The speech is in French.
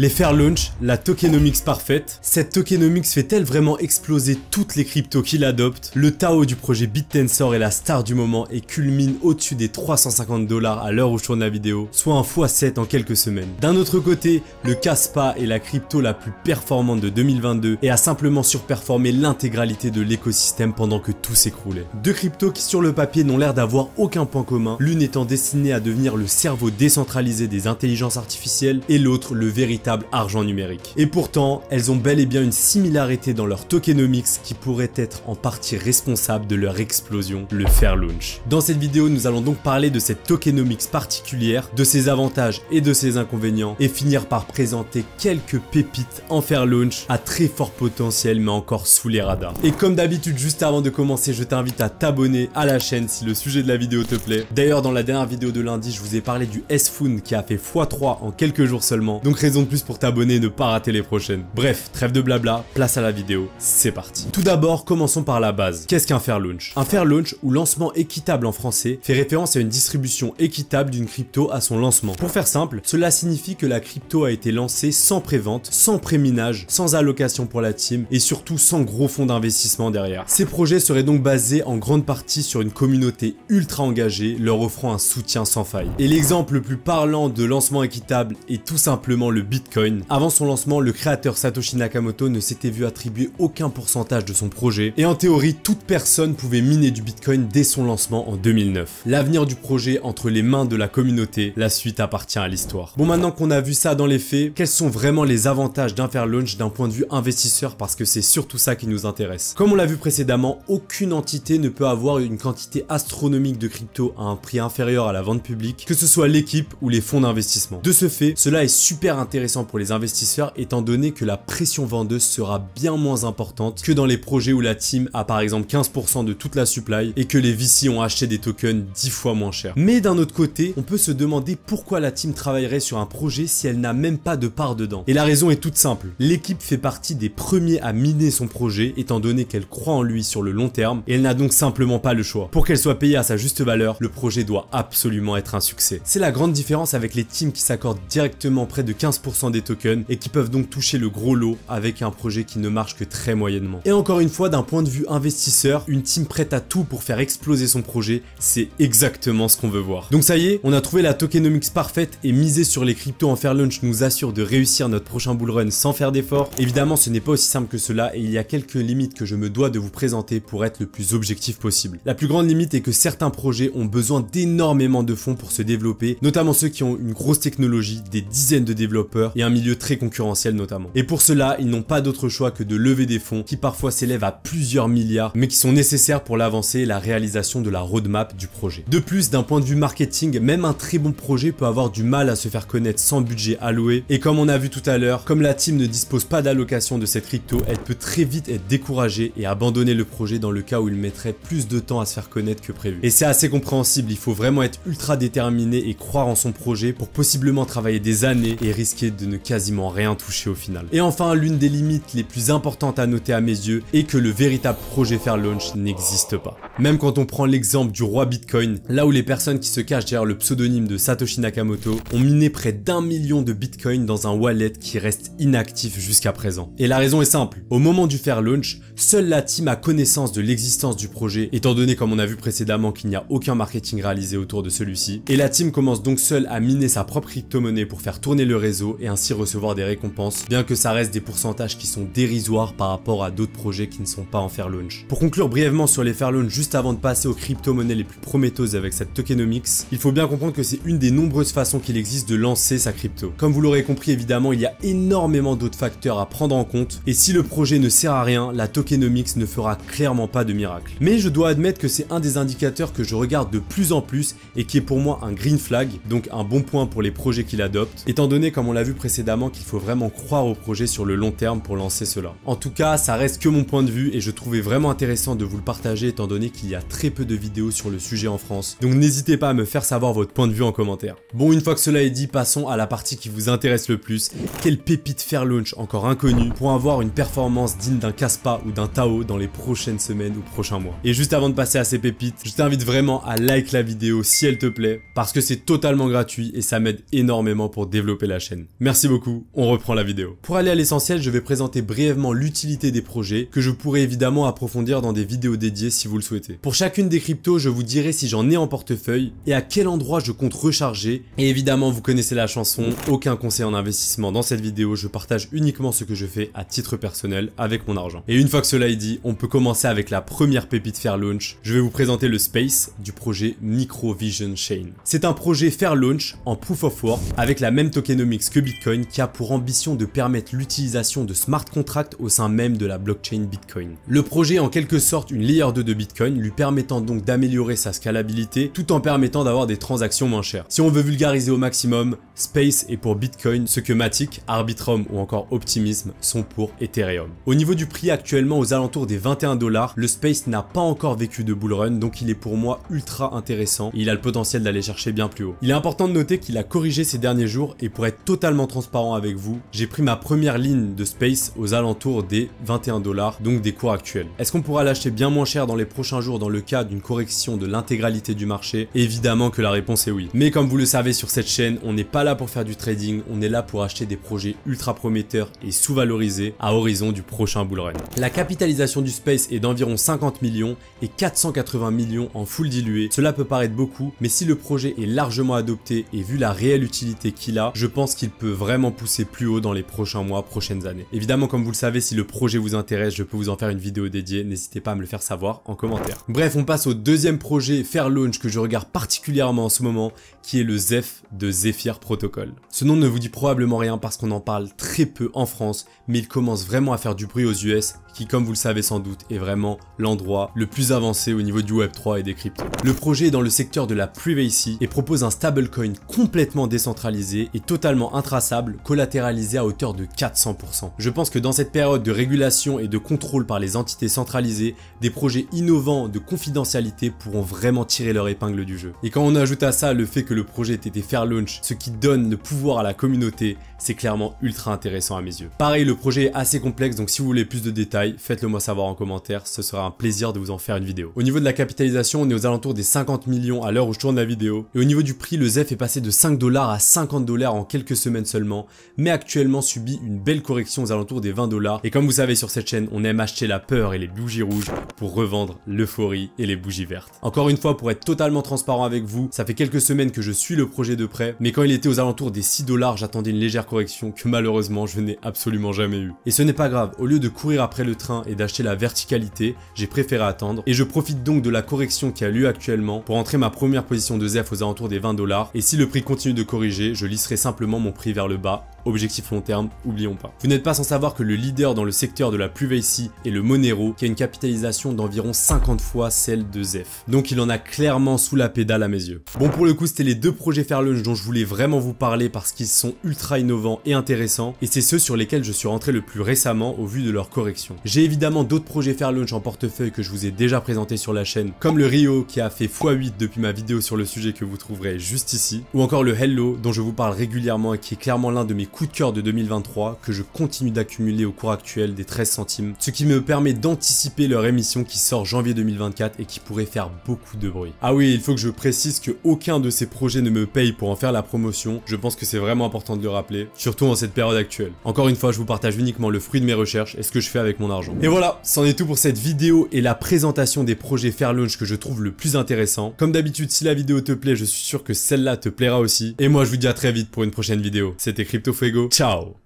Les fair launch, la tokenomics parfaite. Cette tokenomics fait-elle vraiment exploser toutes les cryptos qui l'adoptent? Le Tao du projet BitTensor est la star du moment et culmine au-dessus des 350 $ à l'heure où je tourne la vidéo, soit un x7 en quelques semaines. D'un autre côté, le Kaspa est la crypto la plus performante de 2022 et a simplement surperformé l'intégralité de l'écosystème pendant que tout s'écroulait. Deux cryptos qui sur le papier n'ont l'air d'avoir aucun point commun, l'une étant destinée à devenir le cerveau décentralisé des intelligences artificielles et l'autre le véritable argent numérique. Et pourtant, elles ont bel et bien une similarité dans leur tokenomics qui pourrait être en partie responsable de leur explosion, le fair launch. Dans cette vidéo, nous allons donc parler de cette tokenomics particulière, de ses avantages et de ses inconvénients, et finir par présenter quelques pépites en fair launch à très fort potentiel mais encore sous les radars. Et comme d'habitude, juste avant de commencer, je t'invite à t'abonner à la chaîne si le sujet de la vidéo te plaît. D'ailleurs, dans la dernière vidéo de lundi, je vous ai parlé du S-Found qui a fait x3 en quelques jours seulement, donc raison de plus pour t'abonner et ne pas rater les prochaines. Bref, trêve de blabla, place à la vidéo, c'est parti. Tout d'abord, commençons par la base. Qu'est-ce qu'un fair launch? Un fair launch, ou lancement équitable en français, fait référence à une distribution équitable d'une crypto à son lancement. Pour faire simple, cela signifie que la crypto a été lancée sans prévente, sans préminage, sans allocation pour la team et surtout sans gros fonds d'investissement derrière. Ces projets seraient donc basés en grande partie sur une communauté ultra engagée, leur offrant un soutien sans faille. Et l'exemple le plus parlant de lancement équitable est tout simplement le Bitcoin. Avant son lancement, le créateur Satoshi Nakamoto ne s'était vu attribuer aucun pourcentage de son projet et en théorie, toute personne pouvait miner du Bitcoin dès son lancement en 2009. L'avenir du projet entre les mains de la communauté, la suite appartient à l'histoire. Bon, maintenant qu'on a vu ça dans les faits, quels sont vraiment les avantages d'un fair launch d'un point de vue investisseur, parce que c'est surtout ça qui nous intéresse. Comme on l'a vu précédemment, aucune entité ne peut avoir une quantité astronomique de crypto à un prix inférieur à la vente publique, que ce soit l'équipe ou les fonds d'investissement. De ce fait, cela est super intéressant pour les investisseurs étant donné que la pression vendeuse sera bien moins importante que dans les projets où la team a par exemple 15% de toute la supply et que les VC ont acheté des tokens 10 fois moins cher. Mais d'un autre côté, on peut se demander pourquoi la team travaillerait sur un projet si elle n'a même pas de part dedans. Et la raison est toute simple. L'équipe fait partie des premiers à miner son projet étant donné qu'elle croit en lui sur le long terme et elle n'a donc simplement pas le choix. Pour qu'elle soit payée à sa juste valeur, le projet doit absolument être un succès. C'est la grande différence avec les teams qui s'accordent directement près de 15% des tokens et qui peuvent donc toucher le gros lot avec un projet qui ne marche que très moyennement. Et encore une fois, d'un point de vue investisseur, une team prête à tout pour faire exploser son projet, c'est exactement ce qu'on veut voir. Donc ça y est, on a trouvé la tokenomics parfaite et miser sur les cryptos en fair launch nous assure de réussir notre prochain bull run sans faire d'efforts. Évidemment, ce n'est pas aussi simple que cela et il y a quelques limites que je me dois de vous présenter pour être le plus objectif possible. La plus grande limite est que certains projets ont besoin d'énormément de fonds pour se développer, notamment ceux qui ont une grosse technologie, des dizaines de développeurs et un milieu très concurrentiel notamment. Et pour cela, ils n'ont pas d'autre choix que de lever des fonds qui parfois s'élèvent à plusieurs milliards, mais qui sont nécessaires pour l'avancée et la réalisation de la roadmap du projet. De plus, d'un point de vue marketing, même un très bon projet peut avoir du mal à se faire connaître sans budget alloué. Et comme on a vu tout à l'heure, comme la team ne dispose pas d'allocation de cette crypto, elle peut très vite être découragée et abandonner le projet dans le cas où il mettrait plus de temps à se faire connaître que prévu. Et c'est assez compréhensible, il faut vraiment être ultra déterminé et croire en son projet pour possiblement travailler des années et risquer de ne quasiment rien toucher au final. Et enfin, l'une des limites les plus importantes à noter à mes yeux est que le véritable projet fair launch n'existe pas. Même quand on prend l'exemple du roi Bitcoin, là où les personnes qui se cachent derrière le pseudonyme de Satoshi Nakamoto ont miné près d'1 million de Bitcoin dans un wallet qui reste inactif jusqu'à présent. Et la raison est simple, au moment du fair launch, seule la team a connaissance de l'existence du projet, étant donné comme on a vu précédemment qu'il n'y a aucun marketing réalisé autour de celui-ci, et la team commence donc seule à miner sa propre crypto-monnaie pour faire tourner le réseau et ainsi recevoir des récompenses, bien que ça reste des pourcentages qui sont dérisoires par rapport à d'autres projets qui ne sont pas en fair launch. Pour conclure brièvement sur les fair launch juste avant de passer aux crypto-monnaies les plus prometteuses avec cette tokenomics, il faut bien comprendre que c'est une des nombreuses façons qu'il existe de lancer sa crypto. Comme vous l'aurez compris évidemment, il y a énormément d'autres facteurs à prendre en compte et si le projet ne sert à rien, la tokenomics ne fera clairement pas de miracle. Mais je dois admettre que c'est un des indicateurs que je regarde de plus en plus et qui est pour moi un green flag, donc un bon point pour les projets qu'il adopte, étant donné comme on l'a vu précédemment qu'il faut vraiment croire au projet sur le long terme pour lancer cela. En tout cas, ça reste que mon point de vue et je trouvais vraiment intéressant de vous le partager étant donné qu'il y a très peu de vidéos sur le sujet en France, donc n'hésitez pas à me faire savoir votre point de vue en commentaire. Bon, une fois que cela est dit, passons à la partie qui vous intéresse le plus. Quelle pépite fair launch encore inconnue pour avoir une performance digne d'un Kaspa ou d'un Tao dans les prochaines semaines ou prochains mois. Et juste avant de passer à ces pépites, je t'invite vraiment à like la vidéo si elle te plaît, parce que c'est totalement gratuit et ça m'aide énormément pour développer la chaîne. Merci. Merci beaucoup, on reprend la vidéo. Pour aller à l'essentiel, je vais présenter brièvement l'utilité des projets que je pourrai évidemment approfondir dans des vidéos dédiées si vous le souhaitez. Pour chacune des cryptos, je vous dirai si j'en ai en portefeuille et à quel endroit je compte recharger. Et évidemment, vous connaissez la chanson, aucun conseil en investissement dans cette vidéo, je partage uniquement ce que je fais à titre personnel avec mon argent. Et une fois que cela est dit, on peut commencer avec la première pépite Fairlaunch. Je vais vous présenter le Space du projet Microvision Chain. C'est un projet Fairlaunch en Proof of Work avec la même tokenomics que Bitcoin qui a pour ambition de permettre l'utilisation de smart contracts au sein même de la blockchain Bitcoin. Le projet est en quelque sorte une layer 2 de Bitcoin, lui permettant donc d'améliorer sa scalabilité tout en permettant d'avoir des transactions moins chères. Si on veut vulgariser au maximum, Space est pour Bitcoin ce que Matic, Arbitrum ou encore Optimism sont pour Ethereum. Au niveau du prix actuellement aux alentours des 21 $, le Space n'a pas encore vécu de bull run, donc il est pour moi ultra intéressant et il a le potentiel d'aller chercher bien plus haut. Il est important de noter qu'il a corrigé ces derniers jours et pour être totalement transparent avec vous, j'ai pris ma première ligne de Space aux alentours des 21 $, donc des cours actuels. Est-ce qu'on pourra l'acheter bien moins cher dans les prochains jours dans le cas d'une correction de l'intégralité du marché? Évidemment que la réponse est oui. Mais comme vous le savez sur cette chaîne, on n'est pas là pour faire du trading, on est là pour acheter des projets ultra prometteurs et sous-valorisés à horizon du prochain bull run. La capitalisation du Space est d'environ 50 millions et 480 millions en full dilué. Cela peut paraître beaucoup, mais si le projet est largement adopté et vu la réelle utilité qu'il a, je pense qu'il peut vraiment pousser plus haut dans les prochains mois, prochaines années. Évidemment, comme vous le savez, si le projet vous intéresse, je peux vous en faire une vidéo dédiée, n'hésitez pas à me le faire savoir en commentaire. Bref, on passe au deuxième projet Fairlaunch que je regarde particulièrement en ce moment, qui est le Zeph de Zephyr Protocol. Ce nom ne vous dit probablement rien parce qu'on en parle très peu en France, mais il commence vraiment à faire du bruit aux US, qui comme vous le savez sans doute est vraiment l'endroit le plus avancé au niveau du Web3 et des cryptos. Le projet est dans le secteur de la privacy et propose un stablecoin complètement décentralisé et totalement intraçable, collatéralisé à hauteur de 400%. Je pense que dans cette période de régulation et de contrôle par les entités centralisées, des projets innovants de confidentialité pourront vraiment tirer leur épingle du jeu. Et quand on ajoute à ça le fait que le projet ait été Fairlaunch, ce qui donne le pouvoir à la communauté, c'est clairement ultra intéressant à mes yeux. Pareil, le projet est assez complexe, donc si vous voulez plus de détails, faites-le moi savoir en commentaire, ce sera un plaisir de vous en faire une vidéo. Au niveau de la capitalisation, on est aux alentours des 50 millions à l'heure où je tourne la vidéo. Et au niveau du prix, le Zeph est passé de 5 $ à 50 $ en quelques semaines seulement, mais actuellement subit une belle correction aux alentours des 20 $. Et comme vous savez sur cette chaîne, on aime acheter la peur et les bougies rouges pour revendre l'euphorie et les bougies vertes. Encore une fois, pour être totalement transparent avec vous, ça fait quelques semaines que je suis le projet de près, mais quand il était aux alentours des 6 $, j'attendais une légère correction que malheureusement je n'ai absolument jamais eu. Et ce n'est pas grave, au lieu de courir après le train et d'acheter la verticalité, j'ai préféré attendre et je profite donc de la correction qui a lieu actuellement pour entrer ma première position de Zeph aux alentours des 20 $. Et si le prix continue de corriger, je lisserai simplement mon prix vers le bas. Objectif long terme, oublions pas. Vous n'êtes pas sans savoir que le leader dans le secteur de la privacy est le Monero qui a une capitalisation d'environ 50 fois celle de Zeph. Donc il en a clairement sous la pédale à mes yeux. Bon, pour le coup, c'était les deux projets Fairlaunch dont je voulais vraiment vous parler parce qu'ils sont ultra innovants et intéressants et c'est ceux sur lesquels je suis rentré le plus récemment au vu de leur correction. J'ai évidemment d'autres projets Fairlaunch en portefeuille que je vous ai déjà présentés sur la chaîne, comme le Rio qui a fait x8 depuis ma vidéo sur le sujet que vous trouverez juste ici, ou encore le Hello dont je vous parle régulièrement et qui est clairement l'un de mes coups de cœur de 2023 que je continue d'accumuler au cours actuel des 13 centimes, ce qui me permet d'anticiper leur émission qui sort janvier 2024 et qui pourrait faire beaucoup de bruit. Ah oui, il faut que je précise que aucun de ces projets ne me paye pour en faire la promotion, je pense que c'est vraiment important de le rappeler, surtout en cette période actuelle. Encore une fois, je vous partage uniquement le fruit de mes recherches et ce que je fais avec mon argent. Et voilà, c'en est tout pour cette vidéo et la présentation des projets Fairlaunch que je trouve le plus intéressant. Comme d'habitude, si la vidéo te plaît, je suis sûr que celle-là te plaira aussi. Et moi, je vous dis à très vite pour une prochaine vidéo. C'était CryptoFuego. Ciao!